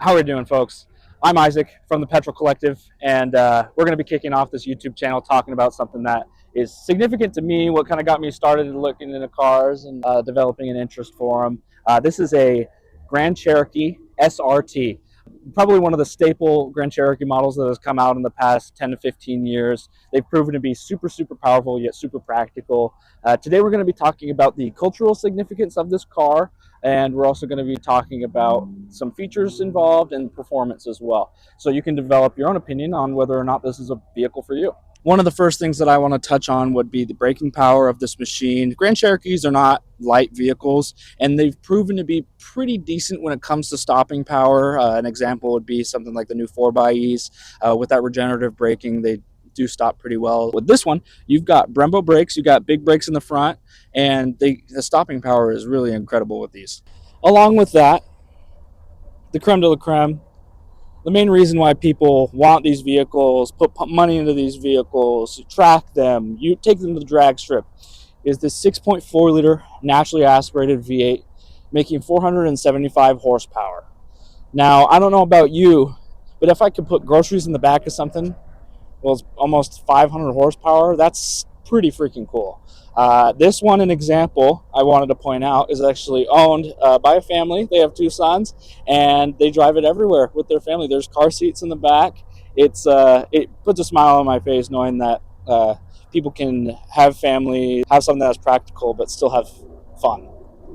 How are we doing, folks? I'm Isaac from the Petrol Collective, and we're going to be kicking off this YouTube channel talking about something that is significant to me, what kind of got me started looking into cars and developing an interest for them. This is a Grand Cherokee SRT, probably one of the staple Grand Cherokee models that has come out in the past 10 to 15 years. They've proven to be super, super powerful, yet super practical. Today we're going to be talking about the cultural significance of this car, and we're also going to be talking about some features involved and performance as well. So you can develop your own opinion on whether or not this is a vehicle for you. One of the first things that I want to touch on would be the braking power of this machine. Grand Cherokees are not light vehicles, and they've proven to be pretty decent when it comes to stopping power. An example would be something like the new 4xEs. With that regenerative braking, they do stop pretty well. With this one, you've got Brembo brakes, you've got big brakes in the front, and the stopping power is really incredible with these. Along with that, the creme de la creme, the main reason why people want these vehicles, put money into these vehicles, track them, you take them to the drag strip, is this 6.4 liter naturally aspirated V8 making 475 horsepower. Now, I don't know about you, but if I could put groceries in the back of something, well, it's almost 500 horsepower, that's pretty freaking cool. This one, an example I wanted to point out, is actually owned by a family. They have two sons, and they drive it everywhere with their family. There's car seats in the back. It puts a smile on my face knowing that people can have family, have something that's practical, but still have fun.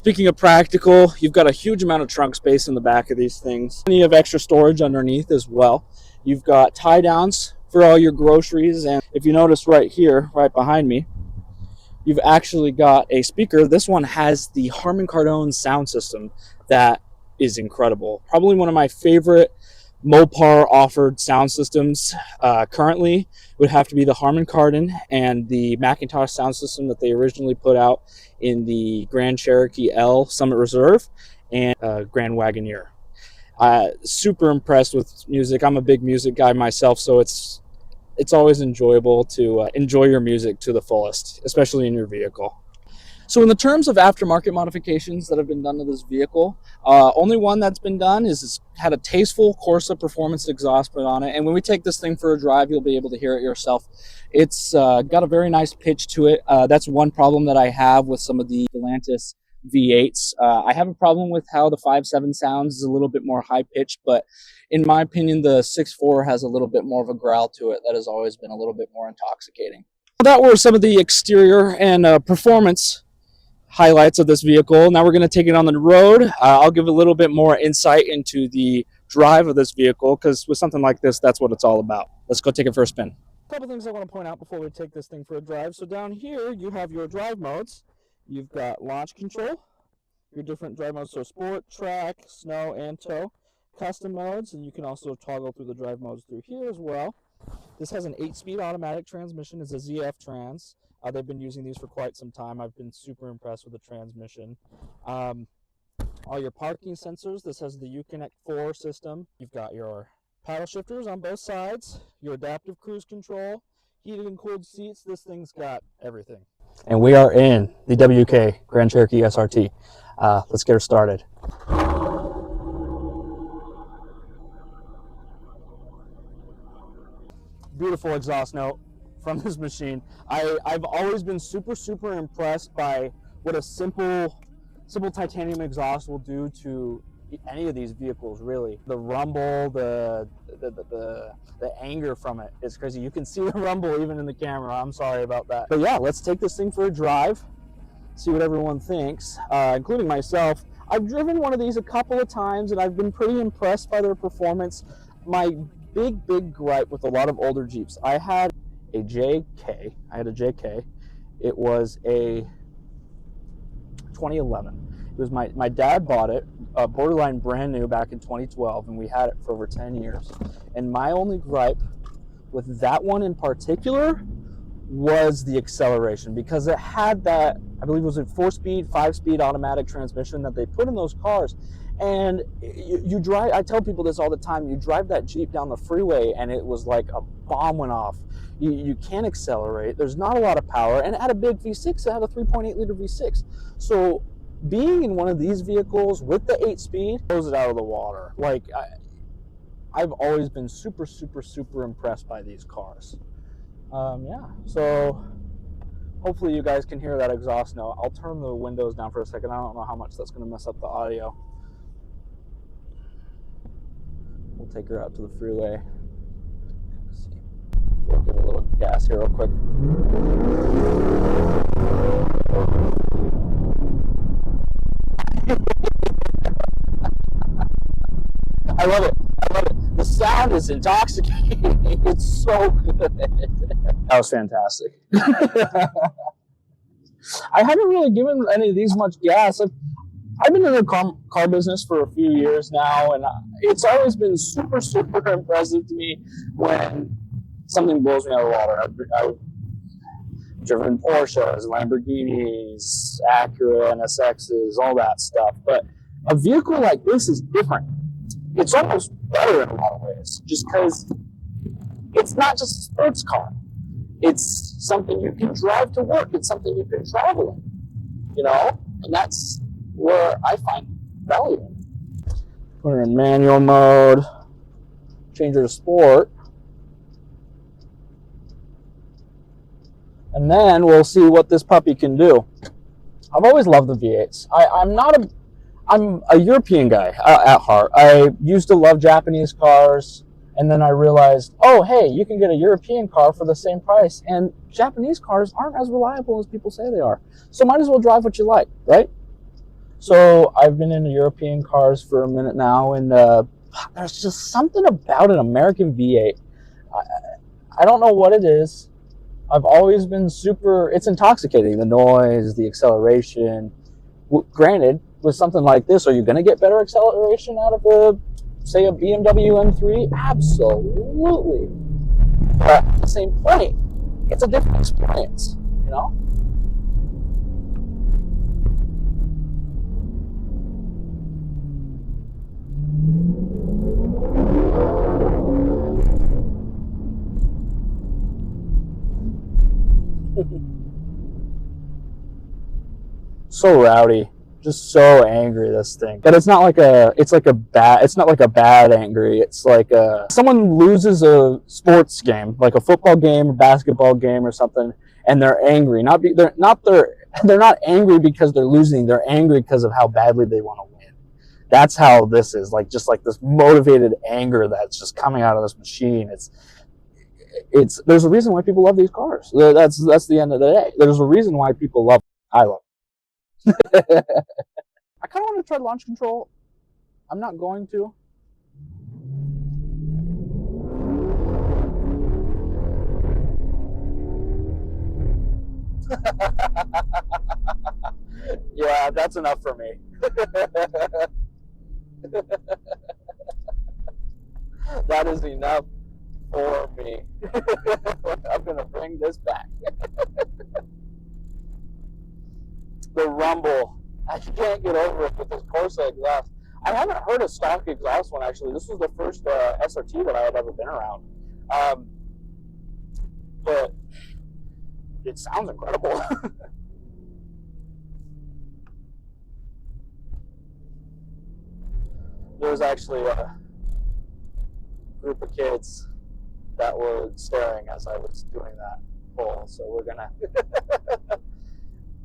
Speaking of practical, you've got a huge amount of trunk space in the back of these things. Plenty of extra storage underneath as well. You've got tie downs for all your groceries, and if you notice right here, right behind me, you've actually got a speaker. This one has the Harman Kardon sound system that is incredible. Probably one of my favorite Mopar offered sound systems currently would have to be the Harman Kardon and the Macintosh sound system that they originally put out in the Grand Cherokee L Summit Reserve and Grand Wagoneer. Super impressed with music. I'm a big music guy myself, so it's always enjoyable to enjoy your music to the fullest, especially in your vehicle. So in the terms of aftermarket modifications that have been done to this vehicle, only one that's been done is it's had a tasteful Corsa performance exhaust put on it. And when we take this thing for a drive, you'll be able to hear it yourself. It's got a very nice pitch to it. That's one problem that I have with some of the Stellantis V8s. I have a problem with how the 5.7 sounds is a little bit more high pitched, but in my opinion, the 6.4 has a little bit more of a growl to it that has always been a little bit more intoxicating. That were some of the exterior and performance highlights of this vehicle. Now we're going to take it on the road. I'll give a little bit more insight into the drive of this vehicle, because with something like this, that's what it's all about. Let's go take it for a spin. A couple things I want to point out before we take this thing for a drive. So down here, you have your drive modes. You've got launch control, your different drive modes, so sport, track, snow, and tow. Custom modes, and you can also toggle through the drive modes through here as well. This has an 8-speed automatic transmission. It's a ZF Trans. They've been using these for quite some time. I've been super impressed with the transmission. All your parking sensors. This has the Uconnect 4 system. You've got your paddle shifters on both sides, your adaptive cruise control, heated and cooled seats. This thing's got everything. And we are in the WK Grand Cherokee SRT. Let's get her started. Beautiful exhaust note from this machine. I've always been super impressed by what a simple titanium exhaust will do to any of these vehicles, really. The rumble, the anger from it is crazy. You can see the rumble even in the camera. I'm sorry about that. But yeah, let's take this thing for a drive, see what everyone thinks, including myself. I've driven one of these a couple of times, and I've been pretty impressed by their performance. My big gripe with a lot of older Jeeps, I had a JK. It was a 2011. It was my dad bought it, borderline brand new back in 2012, and we had it for over 10 years. And my only gripe with that one in particular was the acceleration, because it had that, I believe it was a 4-speed, 5-speed automatic transmission that they put in those cars. And you drive, I tell people this all the time, you drive that Jeep down the freeway and it was like a bomb went off. You can't accelerate, there's not a lot of power, and it had a big V6, it had a 3.8 liter V6. So being in one of these vehicles with the 8-speed blows it out of the water. Like, I've always been super, super, super impressed by these cars. Yeah, so hopefully you guys can hear that exhaust note. I'll turn the windows down for a second. I don't know how much that's going to mess up the audio. We'll take her out to the freeway. Let's see. We'll give it a little gas here real quick. I love it. I love it. The sound is intoxicating. It's so good. That was fantastic. I haven't really given any of these much gas. I've been in the car business for a few years now, and it's always been super, super impressive to me when something blows me out of the water. I've driven Porsches, Lamborghinis, Acura, NSXs, all that stuff. But a vehicle like this is different. It's almost better in a lot of ways, just because it's not just a sports car. It's something you can drive to work. It's something you can travel in, you know? And that's where I find value in. Put her in manual mode, change her to sport. And then we'll see what this puppy can do. I've always loved the V8s. I'm a European guy at heart. I used to love Japanese cars, and then I realized, oh, hey, you can get a European car for the same price, and Japanese cars aren't as reliable as people say they are. So might as well drive what you like, right? So I've been into European cars for a minute now, and there's just something about an American V8. I don't know what it is. I've always been it's intoxicating, the noise, the acceleration. Granted, with something like this, are you going to get better acceleration out of say a BMW M3? Absolutely. But at the same point, it's a different experience, you know? So rowdy, just so angry, this thing. But it's not like it's not like a bad angry. It's like someone loses a sports game, like a football game or basketball game or something, and they're angry. They're not angry because they're losing. They're angry because of how badly they want to win. That's how this is, like, just like this motivated anger that's just coming out of this machine. There's a reason why people love these cars. That's the end of the day. There's a reason why people love them. I love them. I kind of want to try launch control. I'm not going to. Yeah, that's enough for me. That is enough for me. I'm going to bring this back. The rumble. I can't get over it with this Corsa exhaust. I haven't heard a stock exhaust one, actually. This was the first SRT that I had ever been around. But it sounds incredible. There was actually a group of kids that were staring as I was doing that pull, so we're gonna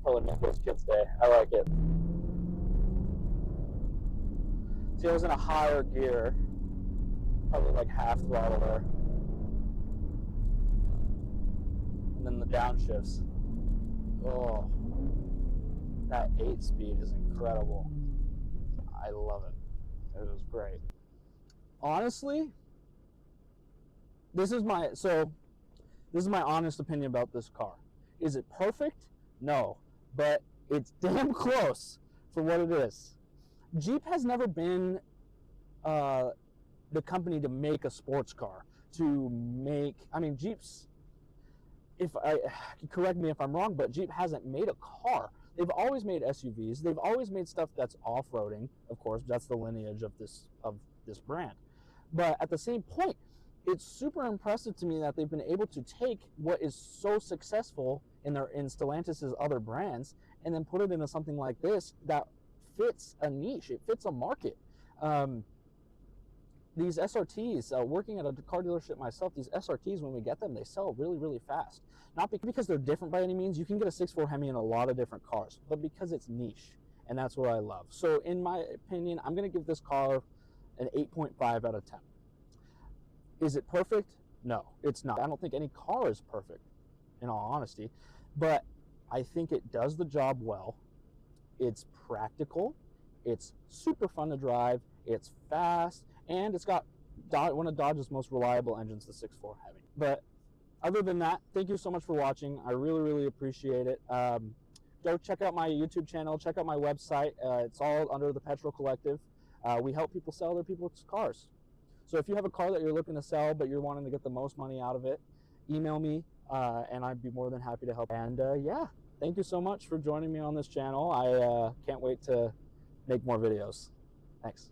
probably make those kids' day. I like it. See, I was in a higher gear, probably like half throttle there, and then the downshifts. Oh, that 8-speed is incredible. I love it. It was great. Honestly, this is my honest opinion about this car. Is it perfect? No, but it's damn close for what it is. Jeep has never been the company to make a sports car. Jeep's, correct me if I'm wrong, but Jeep hasn't made a car. They've always made SUVs. They've always made stuff that's off-roading. Of course, that's the lineage of this brand. But at the same point, it's super impressive to me that they've been able to take what is so successful in Stellantis' other brands and then put it into something like this that fits a niche. It fits a market. these SRTs, working at a car dealership myself, these SRTs, when we get them, they sell really, really fast. Not because they're different by any means. You can get a 6.4 Hemi in a lot of different cars, but because it's niche, and that's what I love. So in my opinion, I'm going to give this car an 8.5 out of 10. Is it perfect? No, it's not. I don't think any car is perfect, in all honesty, but I think it does the job well. It's practical, it's super fun to drive, it's fast, and it's got one of Dodge's most reliable engines, the 6.4 Hemi. But other than that, thank you so much for watching. I really, really appreciate it. Go check out my YouTube channel, check out my website. It's all under the Petrol Collective. We help people sell other people's cars. So if you have a car that you're looking to sell, but you're wanting to get the most money out of it, email me, and I'd be more than happy to help. And yeah, thank you so much for joining me on this channel. I can't wait to make more videos. Thanks.